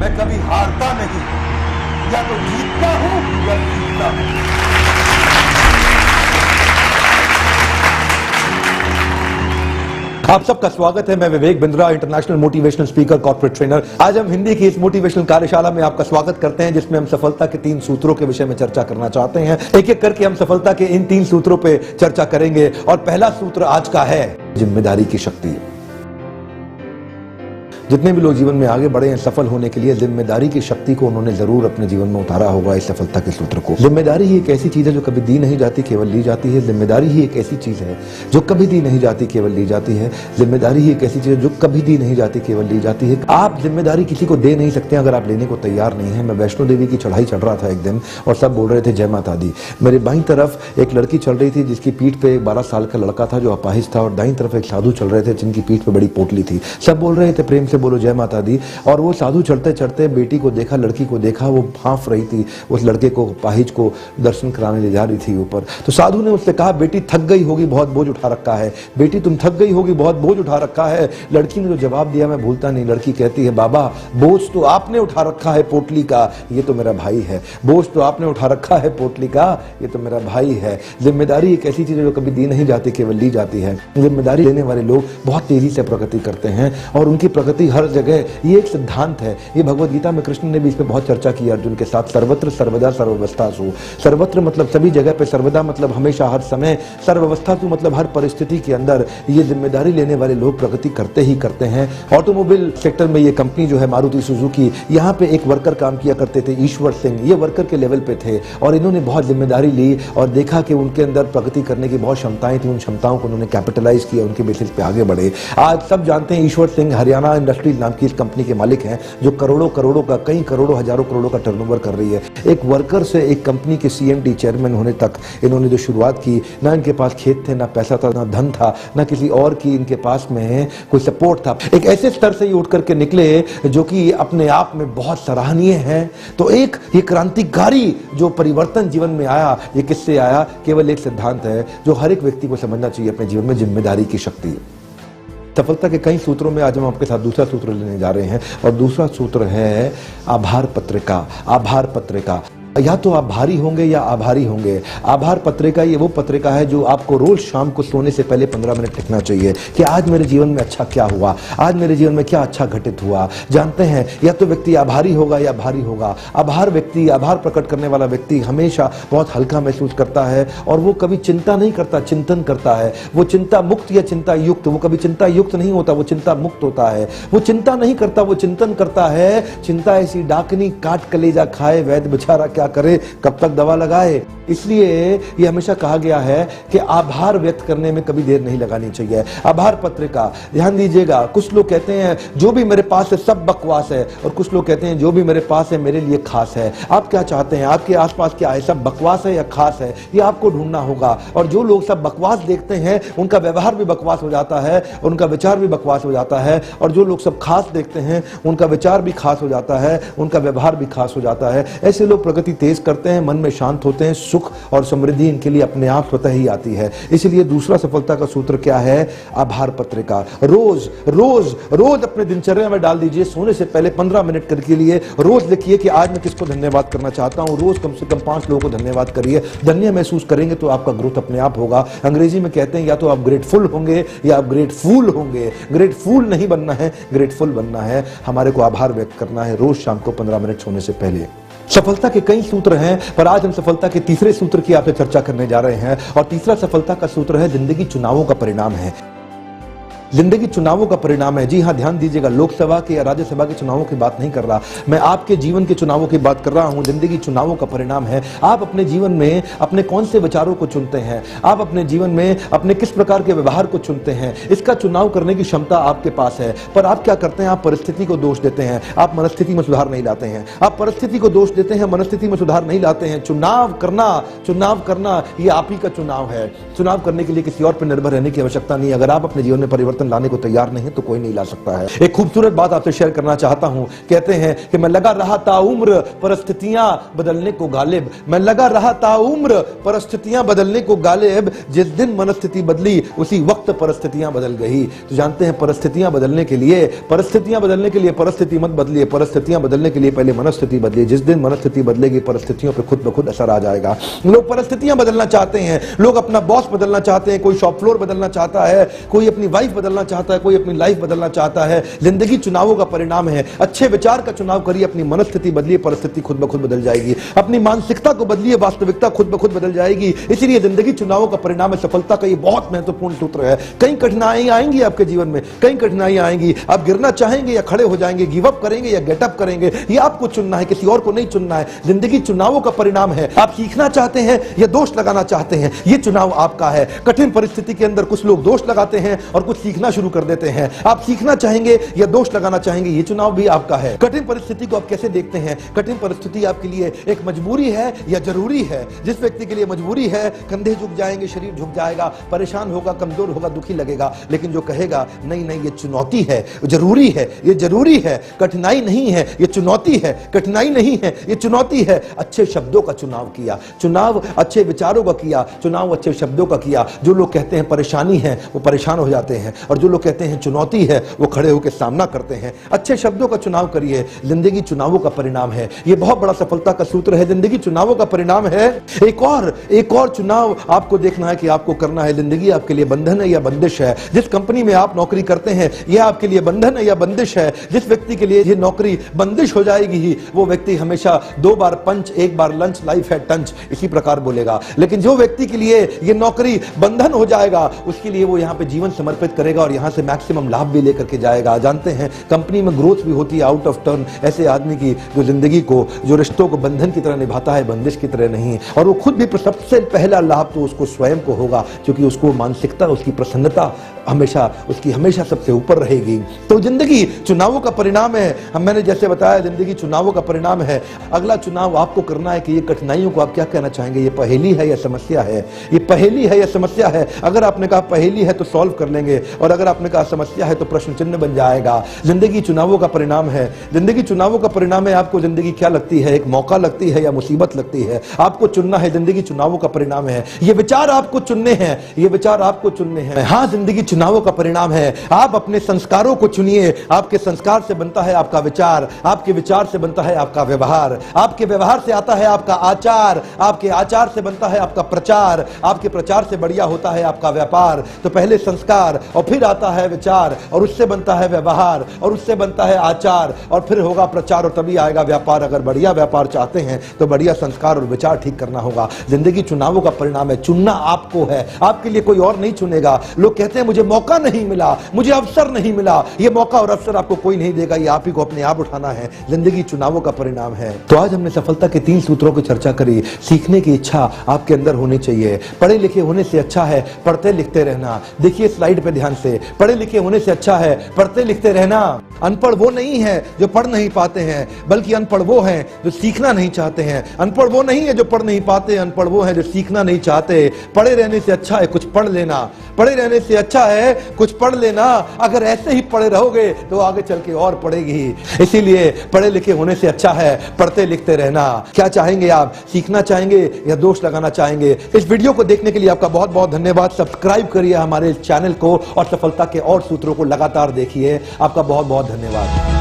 मैं कभी हारता नहीं, या तो जीतता हूं या जीतता हूं। आप सबका स्वागत है। मैं Vivek Bindra, international motivational speaker, corporate trainer. आज हम हिंदी की इस मोटिवेशनल कार्यशाला में आपका स्वागत करते हैं, जिसमें हम सफलता के 3 सूत्रों के विषय में चर्चा करना चाहते हैं। एक एक करके हम सफलता के इन 3 सूत्रों पे चर्चा करेंगे और पहला सूत्र आज का है जिम्मेदारी की शक्ति। जितने भी लोग जीवन में आगे बढ़े हैं सफल होने के लिए, जिम्मेदारी की शक्ति को उन्होंने जरूर अपने जीवन में उतारा होगा, इस सफलता के सूत्र को। जिम्मेदारी ही एक ऐसी चीज है जो कभी दी नहीं जाती, केवल ली जाती है। जिम्मेदारी ही एक ऐसी चीज है जो कभी दी नहीं जाती, केवल ली जाती है। जिम्मेदारी ही एक ऐसी चीज है जो कभी दी नहीं जाती, केवल ली जाती है। आप जिम्मेदारी किसी को दे नहीं सकते अगर आप लेने को तैयार नहीं है। मैं वैष्णो देवी की चढ़ाई चढ़ रहा था एक दिन और सब बोल रहे थे जय माता दी। मेरे बाईं तरफ एक लड़की चल रही थी जिसकी पीठ पे एक 12 साल का लड़का था जो अपाहिज था, और दाईं तरफ एक साधु चल रहे थे जिनकी पीठ पे बड़ी पोटली थी। सब बोल रहे थे प्रेम से बोलो जय माता दी। और वो साधु चलते चढ़ते बेटी को देखा, लड़की को देखा, वो भांफ रही थी उस लड़के को, पाहिज को दर्शन कराने ले जा रही थी ऊपर। तो साधु ने उससे कहा बेटी थक गई होगी, बहुत बोझ उठा रखा है। बेटी तुम थक गई होगी, बहुत बोझ उठा रखा है। लड़की ने जो जवाब दिया मैं भूलता नहीं। लड़की कहती है बाबा बोझ तो आपने उठा रखा है पोटली का, ये तो मेरा भाई है। बोझ तो आपने उठा रखा है पोटली का, ये तो मेरा भाई है। जिम्मेदारी एक ऐसी चीज है जो कभी दी नहीं जाती, केवल ली जाती है। जिम्मेदारी लेने वाले लोग बहुत तेजी से प्रगति करते हैं और उनकी प्रगति हर जगह, ये एक सिद्धांत है। ये भगवद गीता में कृष्ण ने भी इस पे बहुत चर्चा की अर्जुन के साथ। सर्वत्र सर्वदा सर्वावस्थासु। सर्वत्र मतलब सभी जगह पे, सर्वदा मतलब हमेशा हर समय, सर्वावस्थासु मतलब हर परिस्थिति के अंदर। ये जिम्मेदारी लेने वाले लोग प्रगति करते ही करते हैं। ऑटोमोबाइल सेक्टर में ये कंपनी जो है मारुति सुजुकी, यहाँ पे एक वर्कर काम किया करते थे ईश्वर सिंह। ये वर्कर के लेवल पे थे और इन्होंने बहुत जिम्मेदारी ली और देखा कि उनके अंदर प्रगति करने की बहुत क्षमताएं थी। उन क्षमताओं को उन्होंने कैपिटलाइज किया, उनके बेसिस पे आगे बढ़े। आज सब जानते हैं ईश्वर सिंह हरियाणा इंडस्ट्रीज नाम की इस कंपनी के मालिक हैं जो करोड़ों करोड़ों का, कई करोड़ों हजारों करोड़ों का टर्नओवर कर रही है। एक वर्कर से एक कंपनी के सीएमडी चेयरमैन होने तक इन्होंने जो शुरुआत की, ना इनके पास खेत थे, ना पैसा था, ना धन था, ना किसी और की इनके पास में कोई सपोर्ट था। एक ऐसे स्तर से ये उठ करके निकले जो कि अपने आप में बहुत सराहनीय है। तो एक ये क्रांतिकारी जो परिवर्तन जीवन में आया, ये किससे आया? केवल एक सिद्धांत है जो हर एक व्यक्ति को समझना चाहिए अपने जीवन में, जिम्मेदारी की शक्ति। सफलता के कई सूत्रों में आज हम आपके साथ दूसरा सूत्र लेने जा रहे हैं और दूसरा सूत्र है आभार पत्रिका। आभार पत्रिका, या तो आप भारी होंगे या आभारी होंगे। आभार पत्रिका ये वो पत्रिका है जो आपको रोज शाम को सोने से पहले 15 मिनट लिखना चाहिए कि आज मेरे जीवन में अच्छा क्या हुआ, आज मेरे जीवन में क्या अच्छा घटित हुआ। जानते हैं या तो व्यक्ति आभारी होगा या भारी होगा। आभार व्यक्ति, आभार प्रकट करने वाला व्यक्ति हमेशा बहुत हल्का महसूस करता है और वो कभी चिंता नहीं करता, चिंतन करता है। वो चिंता मुक्त या चिंता युक्त, वो कभी चिंता युक्त नहीं होता, वो चिंता मुक्त होता है। वो चिंता नहीं करता, वो चिंतन करता है। चिंता ऐसी डाकनी काट कलेजा खाए, वैद्य बेचारा क्या करे, कब तक दवा लगाए। इसलिए ये हमेशा कहा गया है कि आभार व्यक्त करने में कभी देर नहीं लगानी चाहिए। आभार पत्रिका, ध्यान दीजिएगा। कुछ लोग कहते हैं जो भी मेरे पास है सब बकवास है, और कुछ लोग कहते हैं जो भी मेरे पास है मेरे लिए खास है। आप क्या चाहते हैं? आपके आसपास क्या है? सब बकवास है या खास है? ये आपको ढूंढना होगा। और जो लोग सब बकवास देखते हैं उनका व्यवहार भी बकवास हो जाता है, उनका विचार भी बकवास हो जाता है। और जो लोग सब खास देखते हैं उनका विचार भी खास हो जाता है, उनका व्यवहार भी खास हो जाता है। ऐसे लोग प्रगति तेज करते हैं, मन में शांत होते हैं, सुख और समृद्धि इनके लिए अपने आप स्वतः ही आती है। इसलिए दूसरा सफलता का सूत्र क्या है? आभार पत्रिका। रोज रोज रोज अपने दिनचर्या में डाल दीजिए। सोने से पहले 15 मिनट के लिए रोज लिखिए कि आज मैं किसको धन्यवाद करना चाहता हूं। रोज कम से कम 5 लोगों को धन्यवाद करिए। धन्य महसूस करेंगे तो आपका ग्रोथ अपने आप होगा। अंग्रेजी में कहते हैं या तो आप ग्रेटफुल होंगे या आप ग्रेटफुल होंगे। ग्रेटफुल नहीं बनना है, ग्रेटफुल बनना है। हमारे को आभार व्यक्त करना है रोज शाम को 15 मिनट सोने से पहले। सफलता के कई सूत्र हैं, पर आज हम सफलता के तीसरे सूत्र की आपसे चर्चा करने जा रहे हैं। और तीसरा सफलता का सूत्र है जिंदगी चुनावों का परिणाम है। जिंदगी चुनावों का परिणाम है। जी हां, ध्यान दीजिएगा। लोकसभा के या राज्यसभा के चुनावों की बात नहीं कर रहा मैं, आपके जीवन के चुनावों की बात कर रहा हूं। जिंदगी चुनावों का परिणाम है। आप अपने जीवन में अपने कौन से विचारों को चुनते हैं, आप अपने जीवन में अपने किस प्रकार के व्यवहार को चुनते हैं, इसका चुनाव करने की क्षमता आपके पास है। पर आप क्या करते हैं? आप परिस्थिति को दोष देते हैं, आप मनस्थिति में सुधार नहीं लाते हैं। आप परिस्थिति को दोष देते हैं, मनस्थिति में सुधार नहीं लाते हैं। चुनाव करना ये आप ही का चुनाव है। चुनाव करने के लिए किसी और पर निर्भर रहने की आवश्यकता नहीं। अगर आप अपने जीवन में परिवर्तन परिवर्तन लाने को तैयार नहीं तो कोई नहीं ला सकता है। एक खूबसूरत बात आपसे शेयर करना चाहता हूं। कहते हैं कि मैं लगा रहा ताउम्र परिस्थितियां बदलने को गालिब, मैं लगा रहा ताउम्र परिस्थितियां बदलने को गालिब, जिस दिन मनस्थिति बदली उसी वक्त परिस्थितियां बदल गई। तो जानते हैं परिस्थितियां बदलने के लिए परिस्थिति मत बदलिए, परिस्थितियां बदलने के लिए पहले मनस्थिति बदलिए। जिस दिन मनस्थिति बदलेगी परिस्थितियों पे खुद ब खुद असर आ जाएगा। लोग परिस्थितियां बदलना चाहते हैं, लोग अपना बॉस बदलना चाहते हैं, कोई शॉप फ्लोर बदलना चाहता है, कोई अपनी वाइफ बदलना चाहता है, कोई अपनी लाइफ बदलना चाहता है। जिंदगी चुनावों का परिणाम है। अच्छे विचार का चुनाव करिए, अपनी मनस्थिति बदलिए, परिस्थिति खुद ब खुद बदल जाएगी। अपनी मानसिकता को बदलिए, वास्तविकता खुद ब खुद बदल जाएगी। इसलिए जिंदगी चुनावों का परिणाम है। सफलता का ये बहुत महत्वपूर्ण सूत्र है। कई कठिनाई आएंगी आपके जीवन में, कई कठिनाई आएंगी। आप गिरना चाहेंगे या खड़े हो जाएंगे, गिव अप करेंगे या गेट अप करेंगे, ये आपको चुनना है, किसी और को नहीं चुनना है। जिंदगी चुनावों का परिणाम है। आप सीखना चाहते हैं या दोष लगाना चाहते हैं, ये चुनाव आपका है। कठिन परिस्थिति के अंदर कुछ लोग दोष लगाते हैं और कुछ सीखना शुरू कर देते हैं। आप सीखना चाहेंगे या दोष लगाना चाहेंगे, ये चुनाव भी आपका है। कठिन परिस्थिति को आप कैसे देखते हैं? कठिन परिस्थिति आपके लिए एक मजबूरी है या जरूरी है? जिस व्यक्ति के लिए मजबूरी है, कंधे झुक जाएंगे, शरीर झुक जाएगा, परेशान होगा, कमजोर होगा, दुखी लगेगा। लेकिन जो कहेगा नहीं नहीं ये चुनौती है, जरूरी है, ये जरूरी है, कठिनाई नहीं है, ये चुनौती है, कठिनाई नहीं है, ये चुनौती है, अच्छे शब्दों का चुनाव किया, चुनाव अच्छे विचारों का किया, चुनाव अच्छे शब्दों का किया। जो लोग कहते हैं परेशानी है वो परेशान हो जाते हैं, और जो लोग कहते हैं चुनौती है वो खड़े होकर सामना करते हैं। अच्छे शब्दों का चुनाव करिए। जिंदगी चुनावों का परिणाम है। ये बहुत बड़ा सफलता का सूत्र है। जिंदगी चुनावों का परिणाम है। एक और चुनाव आपको देखना है कि आपको करना है। जिंदगी आपके लिए बंधन है या बंदिश है? जिस कंपनी में आप नौकरी करते हैं यह आपके लिए बंधन है या बंदिश है? जिस व्यक्ति के लिए ये नौकरी बंदिश हो जाएगी ही, वो व्यक्ति हमेशा 2 बार पंच 1 बार लंच, लाइफ है टंच, इसी प्रकार बोलेगा। लेकिन जो व्यक्ति के लिए ये नौकरी बंधन हो जाएगा, उसके लिए वो यहाँ पे जीवन समर्पित करेगा और यहाँ से मैक्सिमम लाभ भी लेकर के जाएगा। जानते हैं कंपनी में ग्रोथ भी होती है आउट ऑफ टर्न ऐसे आदमी की जो जिंदगी को, जो रिश्तों को बंधन की तरह निभाता है, बंदिश की तरह नहीं। और वो खुद भी सबसे पहला लाभ तो उसको स्वयं को होगा, क्योंकि उसको मानसिकता, उसकी प्रसन्नता हमेशा सबसे ऊपर रहेगी। तो जिंदगी चुनावों का परिणाम है। मैंने जैसे बताया जिंदगी चुनावों का परिणाम है। अगला चुनाव आपको करना है कि ये कठिनाइयों को आप क्या कहना चाहेंगे? ये पहेली है या समस्या है? ये पहेली है या समस्या है? अगर आपने कहा पहेली है तो सॉल्व कर लेंगे, और अगर आपने कहा समस्या है तो प्रश्न चिन्ह बन जाएगा। जिंदगी चुनावों का परिणाम है। जिंदगी चुनावों का परिणाम है। आपको जिंदगी क्या लगती है? एक मौका लगती है या मुसीबत लगती है? आपको चुनना है। जिंदगी चुनावों का परिणाम है। ये विचार आपको चुनने हैं, ये विचार आपको चुनने हैं। हाँ, जिंदगी चुनावों का परिणाम है। आप अपने संस्कारों को चुनिए। आपके संस्कार से बनता है आपका विचार, आपके विचार से बनता है आपका व्यवहार, आपके व्यवहार से आता है आपका आचार, आपके आचार से बनता है आपका प्रचार, आपके प्रचार से बढ़िया होता है आपका व्यापार। तो पहले संस्कार और फिर आता है विचार, और उससे बनता है व्यवहार, और उससे बनता है आचार, और फिर होगा प्रचार, और तभी आएगा व्यापार। अगर बढ़िया व्यापार चाहते हैं तो बढ़िया संस्कार और विचार ठीक करना होगा। जिंदगी चुनावों का परिणाम है। चुनना आपको है, आपके लिए कोई और नहीं चुनेगा। लोग कहते हैं मुझे मौका नहीं मिला, मुझे अवसर नहीं मिला। ये मौका और अवसर आपको कोई नहीं देगा, ये आप ही को अपने आप उठाना है। जिंदगी चुनावों का परिणाम है। तो आज हमने सफलता के 3 सूत्रों की चर्चा करी। सीखने की इच्छा आपके अंदर होनी चाहिए। पढ़े लिखे होने से अच्छा है पढ़ते लिखते रहना। देखिए स्लाइड पे ध्यान से, पढ़े लिखे होने से अच्छा है पढ़ते लिखते रहना। अनपढ़ वो नहीं है जो पढ़ नहीं पाते हैं, बल्कि अनपढ़ वो हैं जो सीखना नहीं चाहते हैं। अनपढ़ वो नहीं है जो पढ़ नहीं पाते, अनपढ़ वो है जो सीखना नहीं चाहते। पढ़े रहने से अच्छा है कुछ पढ़ लेना, पढ़े रहने से अच्छा है कुछ पढ़ लेना। अगर ऐसे ही पढ़े रहोगे तो आगे चल के और पढ़ेगी। इसीलिए पढ़े लिखे होने से अच्छा है पढ़ते लिखते रहना। क्या चाहेंगे आप? सीखना चाहेंगे या दोष लगाना चाहेंगे? इस वीडियो को देखने के लिए आपका बहुत बहुत धन्यवाद। सब्सक्राइब करिए हमारे चैनल को और सफलता के और सूत्रों को लगातार देखिए। आपका बहुत बहुत धन्यवाद।